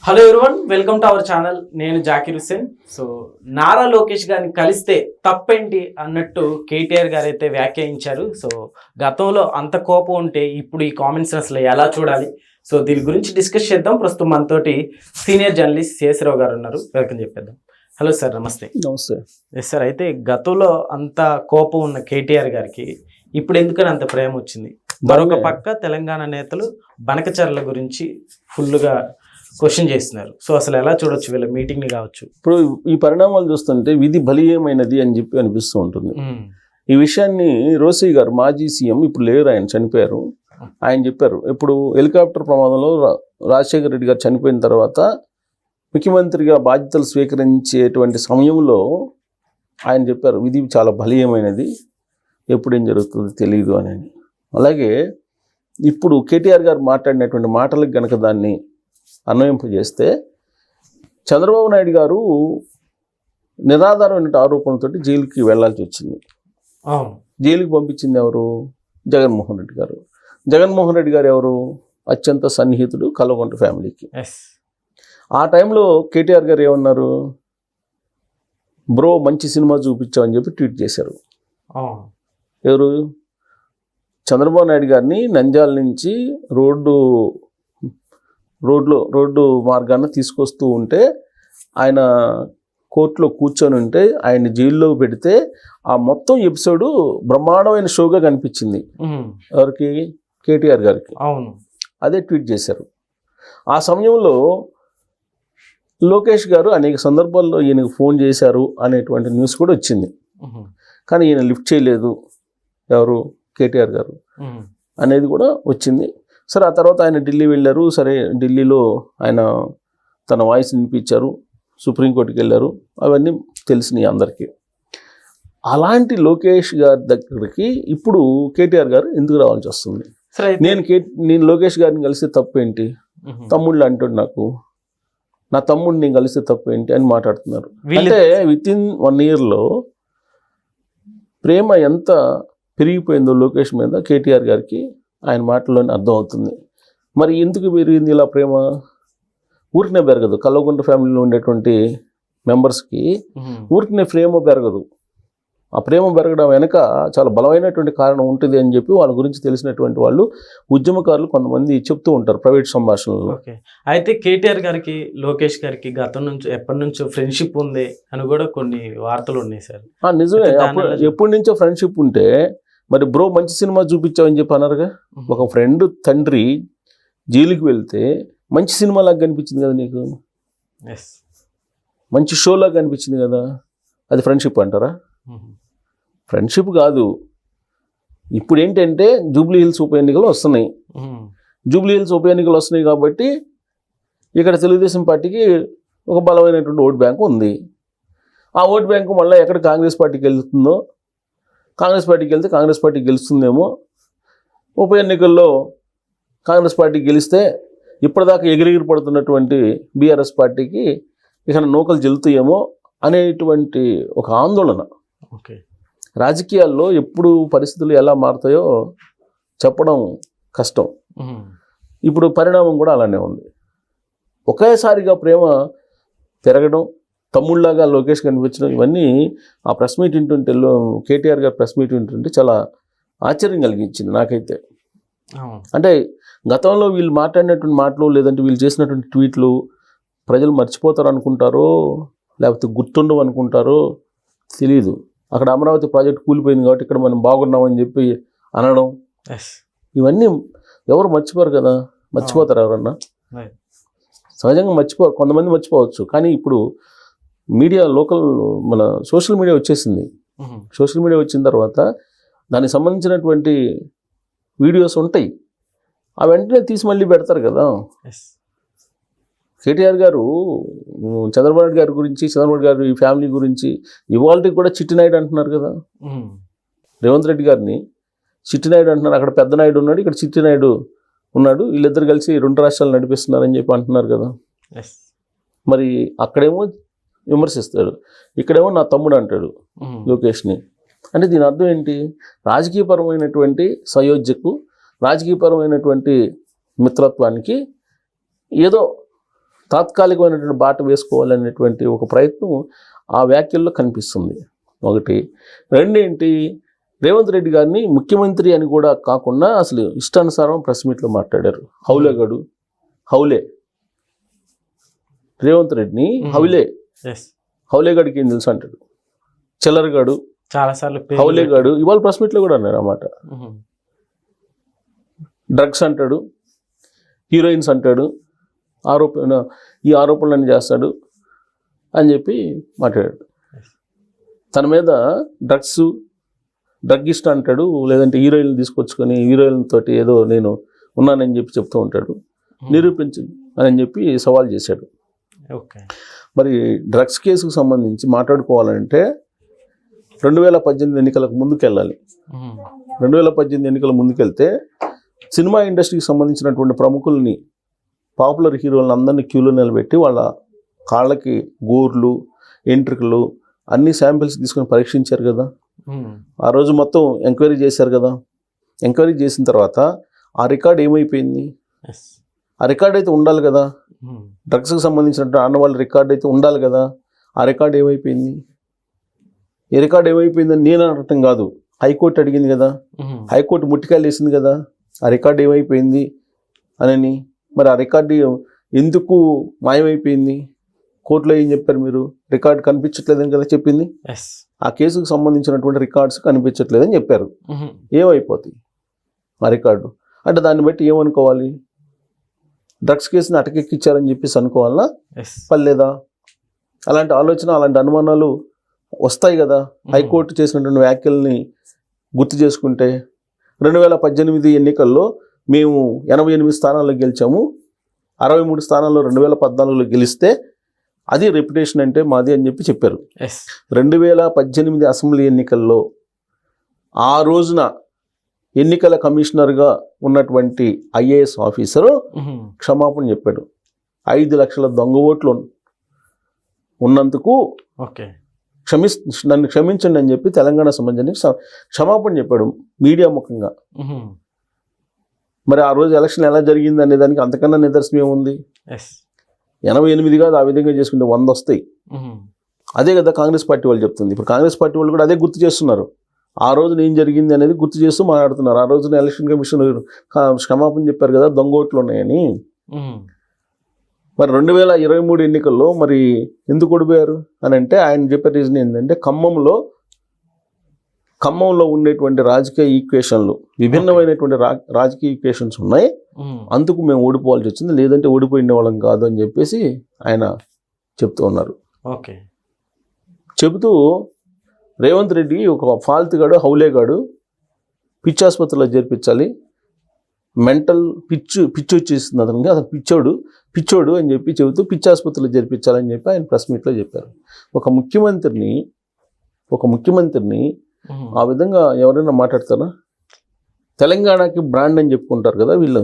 Hello everyone, welcome to our channel. నేను Zakir Hussain. So Nara Lokesh గారిని కలిస్తే తప్పేంటి అన్నట్టు కేటీఆర్ గారు అయితే వ్యాఖ్యానించారు. సో గతంలో అంత కోపం ఉంటే ఇప్పుడు ఈ కామెంట్స్ అసలు ఎలా చూడాలి? సో దీని గురించి డిస్కస్ చేద్దాం. ప్రస్తుతం మనతోటి సీనియర్ జర్నలిస్ట్ శేషరావు గారు ఉన్నారు. వెల్కమ్ చెప్పేద్దాం. హలో సార్, నమస్తే. నమస్తే. ఎస్ సార్, అయితే గతంలో అంత కోపం ఉన్న కేటీఆర్ గారికి ఇప్పుడు ఎందుకని అంత ప్రేమ వచ్చింది? మరొక పక్క తెలంగాణ నేతలు బనకచర్ల గురించి ఫుల్గా క్వశ్చన్ చేస్తున్నారు. సో అసలు ఎలా చూడొచ్చు వీళ్ళ మీటింగ్ని కావచ్చు? ఇప్పుడు ఈ పరిణామాలు చూస్తుంటే విధి బలీయమైనది అని చెప్పి అనిపిస్తూ ఉంటుంది. ఈ విషయాన్ని రోసీ గారు, మాజీ సీఎం, ఇప్పుడు లేరు, ఆయన చనిపోయారు, ఆయన చెప్పారు. ఇప్పుడు హెలికాప్టర్ ప్రమాదంలో రాజశేఖర రెడ్డి గారు చనిపోయిన తర్వాత ముఖ్యమంత్రిగా బాధ్యతలు స్వీకరించేటువంటి సమయంలో ఆయన చెప్పారు, విధి చాలా బలీయమైనది, ఎప్పుడేం జరుగుతుందో తెలియదు అని. అలాగే ఇప్పుడు కేటీఆర్ గారు మాట్లాడినటువంటి మాటలకు గనక దాన్ని అన్వయింపజేస్తే చంద్రబాబు నాయుడు గారు నిరాధారమైన ఆరోపణలతో జైలుకి వెళ్లాల్సి వచ్చింది. జైలుకి పంపించింది ఎవరు? జగన్మోహన్ రెడ్డి గారు. జగన్మోహన్ రెడ్డి గారు ఎవరు? అత్యంత సన్నిహితుడు కల్వకుంట్ల ఫ్యామిలీకి. ఆ టైంలో కేటీఆర్ గారు ఏమన్నారు? బ్రో మంచి సినిమా చూపించామని చెప్పి ట్వీట్ చేశారు. ఎవరు? చంద్రబాబు నాయుడు గారిని నంద్యాల నుంచి రోడ్డు మార్గాన్ని తీసుకొస్తూ ఉంటే ఆయన కోర్టులో కూర్చొని ఉంటే ఆయన జైల్లో పెడితే ఆ మొత్తం ఎపిసోడు బ్రహ్మాండమైన షోగా కనిపించింది. ఎవరికి? కేటీఆర్ గారికి. అవును, అదే ట్వీట్ చేశారు. ఆ సమయంలో లోకేష్ గారు అనేక సందర్భాల్లో ఈయనకు ఫోన్ చేశారు అనేటువంటి న్యూస్ కూడా వచ్చింది. కానీ ఈయన లిఫ్ట్ చేయలేదు. ఎవరు? కేటీఆర్ గారు అనేది కూడా వచ్చింది. సరే, ఆ తర్వాత ఆయన ఢిల్లీ వెళ్ళారు. సరే, ఢిల్లీలో ఆయన తన వాయిస్ వినిపించారు, సుప్రీంకోర్టుకి వెళ్ళారు, అవన్నీ తెలిసినాయి అందరికీ. అలాంటి లోకేష్ గారి దగ్గరికి ఇప్పుడు కేటీఆర్ గారు ఎందుకు రావాల్సి వస్తుంది? నేను లోకేష్ గారిని కలిస్తే తప్పేంటి? తమ్ముళ్ళు అంటాడు, నా తమ్ముడిని కలిస్తే తప్పేంటి అని మాట్లాడుతున్నారు. అంటే వితిన్ 1 yearలో ప్రేమ ఎంత పెరిగిపోయిందో లోకేష్ మీద కేటీఆర్ గారికి ఆయన మాటల్లోనే అర్థమవుతుంది. మరి ఎందుకు పెరిగింది ఇలా ప్రేమ? ఊరికనే పెరగదు. కల్వకుంట్ల ఫ్యామిలీలో ఉండేటువంటి మెంబర్స్కి ఊరికనే ప్రేమ పెరగదు. ఆ ప్రేమ పెరగడం వెనక చాలా బలమైనటువంటి కారణం ఉంటుంది అని చెప్పి వాళ్ళ గురించి తెలిసినటువంటి వాళ్ళు, ఉద్యమకారులు కొంతమంది చెప్తూ ఉంటారు ప్రైవేట్ సంభాషణలో. అయితే కేటీఆర్ గారికి లోకేష్ గారికి గతం నుంచి ఎప్పటి నుంచో ఫ్రెండ్షిప్ ఉంది అని కూడా కొన్ని వార్తలు ఉన్నాయి సార్. నిజమే, ఎప్పటి నుంచో ఫ్రెండ్షిప్ ఉంటే మరి బ్రో మంచి సినిమా చూపించావని చెప్పి అన్నారుగా. ఒక ఫ్రెండ్ తండ్రి జైలుకి వెళ్తే మంచి సినిమాలాగా కనిపించింది కదా నీకు, మంచి షోలాగా కనిపించింది కదా, అది ఫ్రెండ్షిప్ అంటారా? ఫ్రెండ్షిప్ కాదు. ఇప్పుడు ఏంటంటే జూబ్లీ హిల్స్ ఉప ఎన్నికలు వస్తున్నాయి. జూబ్లీ హిల్స్ ఉప ఎన్నికలు వస్తున్నాయి కాబట్టి ఇక్కడ తెలుగుదేశం పార్టీకి ఒక బలమైనటువంటి ఓట్ బ్యాంకు ఉంది. ఆ ఓట్ బ్యాంకు మళ్ళీ ఎక్కడ కాంగ్రెస్ పార్టీకి వెళ్తుందో, కాంగ్రెస్ పార్టీకి వెళ్తే కాంగ్రెస్ పార్టీ గెలుస్తుందేమో, ఉప ఎన్నికల్లో కాంగ్రెస్ పార్టీ గెలిస్తే ఇప్పటిదాకా ఎగిరెగిరి పడుతున్నటువంటి బీఆర్ఎస్ పార్టీకి ఇక నూకలు జల్లుతాయేమో అనేటువంటి ఒక ఆందోళన. రాజకీయాల్లో ఎప్పుడు పరిస్థితులు ఎలా మారుతాయో చెప్పడం కష్టం. ఇప్పుడు పరిణామం కూడా అలానే ఉంది. ఒకేసారిగా ప్రేమ పెరగడం, తమ్ముళ్ళలాగా లోకేష్ కనిపించడం, ఇవన్నీ ఆ ప్రెస్ మీట్ వింటుంటే, కేటీఆర్ గారు ప్రెస్ మీట్ వింటుంటే చాలా ఆశ్చర్యం కలిగించింది నాకైతే. అంటే గతంలో వీళ్ళు మాట్లాడినటువంటి మాటలు, లేదంటే వీళ్ళు చేసినటువంటి ట్వీట్లు ప్రజలు మర్చిపోతారు అనుకుంటారో లేకపోతే గుర్తుండవు అనుకుంటారో తెలియదు. అక్కడ అమరావతి ప్రాజెక్ట్ కూలిపోయింది కాబట్టి ఇక్కడ మనం బాగున్నామని చెప్పి అనడం, ఇవన్నీ ఎవరు మర్చిపోరు కదా. మర్చిపోతారు ఎవరన్నా? సహజంగా మర్చిపోరు, కొంతమంది మర్చిపోవచ్చు. కానీ ఇప్పుడు మీడియా, మన సోషల్ మీడియా వచ్చేసింది. సోషల్ మీడియా వచ్చిన తర్వాత దానికి సంబంధించినటువంటి వీడియోస్ ఉంటాయి, ఆ వెంటనే తీసి మళ్ళీ పెడతారు కదా. కేటీఆర్ గారు చంద్రబాబు నాయుడు గారి గురించి, చంద్రబాబు గారు ఈ ఫ్యామిలీ గురించి ఇవాళకి కూడా చిట్టి నాయుడు అంటున్నారు కదా. రేవంత్ రెడ్డి గారిని చిట్టి నాయుడు అంటున్నారు. అక్కడ పెద్ద నాయుడు ఉన్నాడు, ఇక్కడ చిట్టి నాయుడు ఉన్నాడు, వీళ్ళిద్దరు కలిసి 2 రాష్ట్రాలు నడిపిస్తున్నారని చెప్పి అంటున్నారు కదా. మరి అక్కడేమో విమర్శిస్తాడు, ఇక్కడేమో నా తమ్ముడు అంటాడు లోకేష్ని. అంటే దీని అర్థం ఏంటి? రాజకీయపరమైనటువంటి సయోధ్యకు, రాజకీయపరమైనటువంటి మిత్రత్వానికి ఏదో తాత్కాలికమైనటువంటి బాట వేసుకోవాలనేటువంటి ఒక ప్రయత్నం ఆ వ్యాఖ్యల్లో కనిపిస్తుంది. ఒకటి. రెండేంటి, రేవంత్ రెడ్డి గారిని ముఖ్యమంత్రి అని కూడా కాకుండా అసలు ఇష్టానుసారం ప్రెస్ మీట్లో మాట్లాడారు. హౌలే రేవంత్ రెడ్డిని హౌలేగాడికి ఏం తెలుసు అంటాడు, చిల్లరగాడు, చాలాసార్లు హౌలేగాడు. ఇవాళ ప్రెస్ మీట్లో కూడా అన్నారు అన్నమాట. డ్రగ్స్ అంటాడు, హీరోయిన్స్ అంటాడు, ఈ ఆరోపణలన్నీ చేస్తాడు అని చెప్పి మాట్లాడాడు. తన మీద డ్రగ్గిస్ట్ అంటాడు, లేదంటే హీరోయిన్లు తీసుకొచ్చుకొని హీరోయిన్లతోటి ఏదో నేను ఉన్నానని చెప్పి చెప్తూ ఉంటాడు, నిరూపించు అని చెప్పి సవాల్ చేశాడు. మరి డ్రగ్స్ కేసుకు సంబంధించి మాట్లాడుకోవాలంటే 2018 ఎన్నికలకు ముందుకెళ్ళాలి. 2018 ఎన్నికల ముందుకెళ్తే సినిమా ఇండస్ట్రీకి సంబంధించినటువంటి ప్రముఖుల్ని, పాపులర్ హీరోలను అందరినీ క్యూలో నిలబెట్టి వాళ్ళ కాళ్ళకి గోర్లు, ఎంట్రికలు అన్ని శాంపిల్స్ తీసుకొని పరీక్షించారు కదా. ఆ రోజు మొత్తం ఎంక్వైరీ చేశారు కదా. ఎంక్వైరీ చేసిన తర్వాత ఆ రికార్డ్ ఏమైపోయింది? ఆ రికార్డ్ అయితే ఉండాలి కదా. డ్రగ్స్కి సంబంధించినట్టు ఆనవాళ్ళ రికార్డ్ అయితే ఉండాలి కదా. ఆ రికార్డ్ ఏమైపోయింది? ఏ రికార్డ్ ఏమైపోయిందని నేను అనటం కాదు, హైకోర్టు అడిగింది కదా. హైకోర్టు ముట్టికాయలు వేసింది కదా, ఆ రికార్డు ఏమైపోయింది అని. మరి ఆ రికార్డు ఎందుకు మాయమైపోయింది? కోర్టులో ఏం చెప్పారు మీరు? రికార్డు కనిపించట్లేదని కదా చెప్పింది. ఆ కేసుకు సంబంధించినటువంటి రికార్డ్స్ కనిపించట్లేదని చెప్పారు. ఏమైపోతాయి ఆ రికార్డు? అంటే దాన్ని బట్టి ఏమనుకోవాలి? డ్రగ్స్ కేసుని అటకెక్కిచ్చారని చెప్పేసి అనుకోవాలా పర్లేదా? అలాంటి ఆలోచన, అలాంటి అనుమానాలు వస్తాయి కదా. హైకోర్టు చేసినటువంటి వ్యాఖ్యల్ని గుర్తు చేసుకుంటే 2018 ఎన్నికల్లో మేము 88 స్థానాల్లో గెలిచాము, 63 స్థానాల్లో 2014లో గెలిస్తే అది రెప్యుటేషన్ అంటే మాది అని చెప్పి చెప్పారు. 2018 అసెంబ్లీ ఎన్నికల్లో ఆ రోజున ఎన్నికల కమిషనర్గా ఉన్నటువంటి ఐఏఎస్ ఆఫీసరు క్షమాపణ చెప్పాడు. 5 లక్షల దొంగ ఓట్లు ఉన్నందుకు నన్ను క్షమించండి అని చెప్పి తెలంగాణ సంబంధించి క్షమాపణ చెప్పాడు మీడియా ముఖంగా. మరి ఆ రోజు ఎలక్షన్ ఎలా జరిగింది అనే దానికి అంతకన్నా నిదర్శనం ఏముంది? 88 కాదు, ఆ విధంగా చేసుకుంటే 100 వస్తాయి. అదే కదా కాంగ్రెస్ పార్టీ వాళ్ళు చెప్తుంది. ఇప్పుడు కాంగ్రెస్ పార్టీ వాళ్ళు కూడా అదే గుర్తు చేస్తున్నారు. ఆ రోజున ఏం జరిగింది అనేది గుర్తు చేస్తూ మాట్లాడుతున్నారు. ఆ రోజున ఎలక్షన్ కమిషన్ క్షమాపణ చెప్పారు కదా దొంగ ఓట్లు ఉన్నాయని. మరి 2023 ఎన్నికల్లో మరి ఎందుకు ఓడిపోయారు అని అంటే ఆయన చెప్పే రీజన్ ఏంటంటే ఖమ్మంలో ఉండేటువంటి రాజకీయ ఈక్వేషన్లు, విభిన్నమైనటువంటి రాజకీయ ఈక్వేషన్స్ ఉన్నాయి, అందుకు మేము ఓడిపోవాల్సి వచ్చింది, లేదంటే ఓడిపోయిన వాళ్ళం కాదు అని చెప్పేసి ఆయన చెప్తూ ఉన్నారు. చెబుతూ రేవంత్ రెడ్డి ఒక ఫాల్తుగాడు, హౌలేగాడు, పిచ్చాసుపత్రిలో చేర్పించాలి, మెంటల్ పిచ్చి వచ్చేస్తుంది అతనికి, అతను పిచ్చోడు అని చెప్పి చెబుతూ పిచ్చాసుపత్రిలో చేర్పించాలని చెప్పి ఆయన ప్రెస్ మీట్లో చెప్పారు. ఒక ముఖ్యమంత్రిని ఆ విధంగా ఎవరైనా మాట్లాడతారా? తెలంగాణకి బ్రాండ్ అని చెప్పుకుంటారు కదా వీళ్ళు.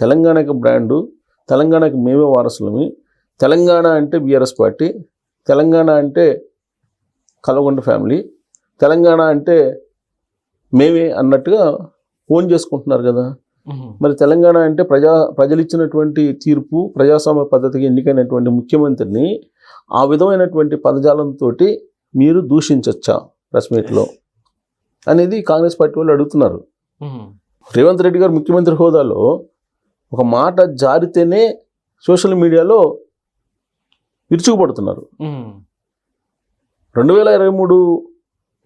తెలంగాణకి బ్రాండు, తెలంగాణకి మేమే వారసులమి, తెలంగాణ అంటే బీఆర్ఎస్ పార్టీ, తెలంగాణ అంటే కల్వకుంట్ల ఫ్యామిలీ, తెలంగాణ అంటే మేమే అన్నట్టుగా ఫోన్ చేసుకుంటున్నారు కదా. మరి తెలంగాణ అంటే ప్రజలు ఇచ్చినటువంటి తీర్పు, ప్రజాస్వామ్య పద్ధతికి ఎన్నికైనటువంటి ముఖ్యమంత్రిని ఆ విధమైనటువంటి పదజాలంతో మీరు దూషించవచ్చా ప్రెస్ మీట్లో అనేది కాంగ్రెస్ పార్టీ వాళ్ళు అడుగుతున్నారు. రేవంత్ రెడ్డి గారు ముఖ్యమంత్రి హోదాలో ఒక మాట జారితేనే సోషల్ మీడియాలో విరుచుకుపడుతున్నారు. 2023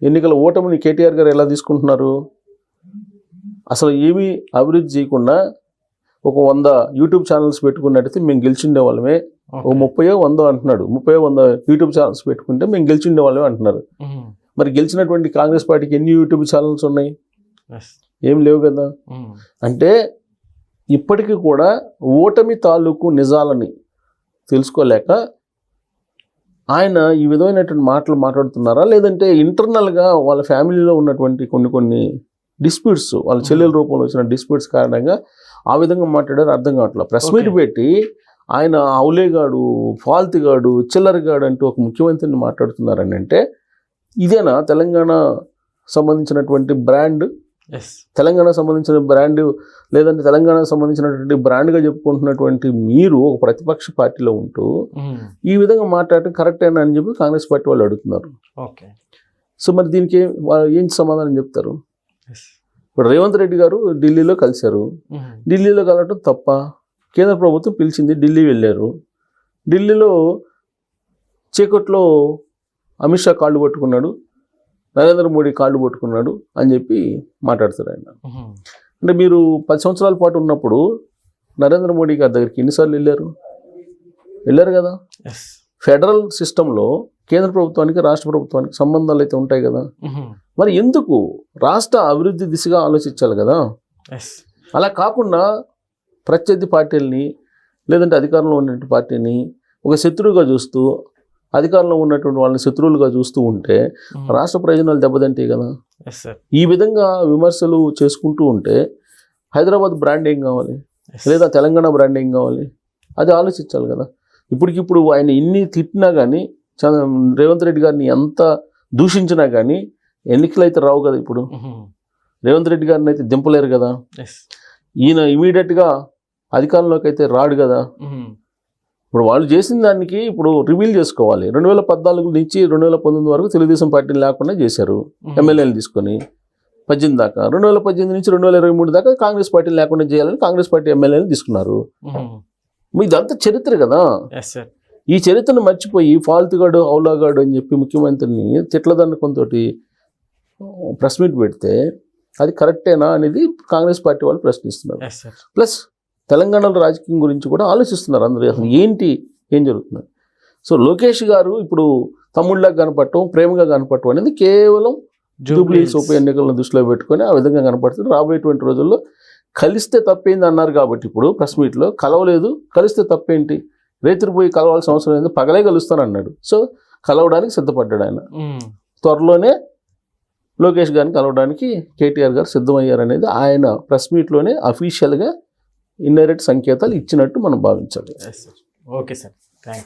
ఎన్నికల ఓటమిని కేటీఆర్ గారు ఎలా తీసుకుంటున్నారు? అసలు ఏమీ అభివృద్ధి చేయకుండా ఒక 100 యూట్యూబ్ ఛానల్స్ పెట్టుకున్నట్టయితే మేము గెలిచిండే వాళ్ళమే, ఒక 30-100 అంటున్నాడు, 30-100 యూట్యూబ్ ఛానల్స్ పెట్టుకుంటే మేము గెలిచిండే వాళ్ళమే అంటున్నారు. మరి గెలిచినటువంటి కాంగ్రెస్ పార్టీకి ఎన్ని యూట్యూబ్ ఛానల్స్ ఉన్నాయి? ఏం లేవు కదా. అంటే ఇప్పటికీ కూడా ఓటమి తాలూకు నిజాలని తెలుసుకోలేక ఆయన ఈ విధమైనటువంటి మాటలు మాట్లాడుతున్నారా, లేదంటే ఇంటర్నల్గా వాళ్ళ ఫ్యామిలీలో ఉన్నటువంటి కొన్ని డిస్ప్యూట్స్, వాళ్ళ చెల్లెల రూపంలో వచ్చిన డిస్ప్యూట్స్ కారణంగా ఆ విధంగా మాట్లాడారు అర్థం కావట్లేదు. ప్రెస్ మీట్ పెట్టి ఆయన హౌలేగాడు, ఫాల్తుగాడు, చిల్లరగాడు అంటూ ఒక ముఖ్యమంత్రిని మాట్లాడుతున్నారని అంటే ఇదేనా తెలంగాణ సంబంధించినటువంటి బ్రాండ్? ఎస్. తెలంగాణకు సంబంధించిన బ్రాండ్ లేదంటే తెలంగాణకు సంబంధించినటువంటి బ్రాండ్గా చెప్పుకుంటున్నటువంటి మీరు ఒక ప్రతిపక్ష పార్టీలో ఉంటూ ఈ విధంగా మాట్లాడటం కరెక్టేనా అని చెప్పి కాంగ్రెస్ పార్టీ వాళ్ళు అడుగుతున్నారు. ఓకే. సో మరి దీనికి ఏం సమాధానం చెప్తారు? ఎస్. ఇప్పుడు రేవంత్ రెడ్డి గారు ఢిల్లీలో కలిశారు. ఢిల్లీలో కలవటం తప్ప? కేంద్ర ప్రభుత్వం పిలిచింది, ఢిల్లీ వెళ్ళారు. ఢిల్లీలో చీకట్లో అమిత్ షా కాళ్ళు పట్టుకున్నాడు, నరేంద్ర మోడీ కాళ్ళు పట్టుకున్నాడు అని చెప్పి మాట్లాడతారు ఆయన. అంటే మీరు 10 సంవత్సరాల పాటు ఉన్నప్పుడు నరేంద్ర మోడీ గారి దగ్గరికి ఎన్నిసార్లు వెళ్ళారు కదా. ఎస్. ఫెడరల్ సిస్టంలో కేంద్ర ప్రభుత్వానికి రాష్ట్ర ప్రభుత్వానికి సంబంధాలు అయితే ఉంటాయి కదా. మరి ఎందుకు రాష్ట్ర అభివృద్ధి దిశగా ఆలోచించాలి కదా. ఎస్. అలా కాకుండా ప్రత్యర్థి పార్టీలని లేదంటే అధికారంలో ఉన్నటువంటి పార్టీని ఒక శత్రువుగా చూస్తూ అధికారంలో ఉన్నటువంటి వాళ్ళని శత్రువులుగా చూస్తూ ఉంటే రాష్ట్ర ప్రయోజనాలు దెబ్బతింటాయి కదా. Yes sir. ఈ విధంగా విమర్శలు చేసుకుంటూ ఉంటే హైదరాబాద్ బ్రాండ్ ఏం కావాలి, లేదా తెలంగాణ బ్రాండ్ ఏం కావాలి, అది ఆలోచించాలి కదా. ఇప్పటికిప్పుడు ఆయన ఇన్ని తిట్టినా కానీ, రేవంత్ రెడ్డి గారిని ఎంత దూషించినా కానీ ఎన్నికలు అయితే రావు కదా. ఇప్పుడు రేవంత్ రెడ్డి గారిని అయితే దింపలేరు కదా. ఎస్. ఈయన ఇమీడియట్గా అధికారంలోకి అయితే రాడు కదా. ఇప్పుడు వాళ్ళు చేసిన దానికి ఇప్పుడు రివీల్ చేసుకోవాలి. 2014 నుంచి 2019 వరకు తెలుగుదేశం పార్టీని లేకుండా చేశారు, ఎమ్మెల్యేలు తీసుకొని 18 దాకా. 2018 నుంచి 2023 దాకా కాంగ్రెస్ పార్టీని లేకుండా చేయాలని కాంగ్రెస్ పార్టీ ఎమ్మెల్యేలు తీసుకున్నారు. ఇదంతా చరిత్ర కదా. Yes sir. ఈ చరిత్రను మర్చిపోయి ఫాల్తుగాడు ఔలాగాడు అని చెప్పి ముఖ్యమంత్రిని తిట్లదన్నుకొంతోటి ప్రెస్ మీట్ పెడితే అది కరెక్టేనా అనేది కాంగ్రెస్ పార్టీ వాళ్ళు ప్రశ్నిస్తున్నారు. Yes sir. ప్లస్ తెలంగాణలో రాజకీయం గురించి కూడా ఆలోచిస్తున్నారు అందరూ, అసలు ఏం జరుగుతుంది. సో లోకేష్ గారు ఇప్పుడు తమ్ముళ్ళగా కనపడటం, ప్రేమగా కనపడటం అనేది కేవలం జూబ్లీహిల్స్ ఉప ఎన్నికలను దృష్టిలో పెట్టుకొని ఆ విధంగా కనపడుతుంది. రాబోయేటువంటి రోజుల్లో కలిస్తే తప్పేంది అన్నారు కాబట్టి ఇప్పుడు ప్రెస్ మీట్లో కలవలేదు, కలిస్తే తప్పేంటి, రేతురు పోయి కలవాల్సిన అవసరం ఏంది, పగలే కలుస్తాను అన్నాడు. సో కలవడానికి సిద్ధపడ్డాడు ఆయన. త్వరలోనే లోకేష్ గారిని కలవడానికి కేటీఆర్ గారు సిద్ధమయ్యారనేది ఆయన ప్రెస్ మీట్లోనే అఫీషియల్గా ఇండైరెక్ట్ సంకేతాలు ఇచ్చినట్టు మనం భావించాలి. Okay sir, thank you.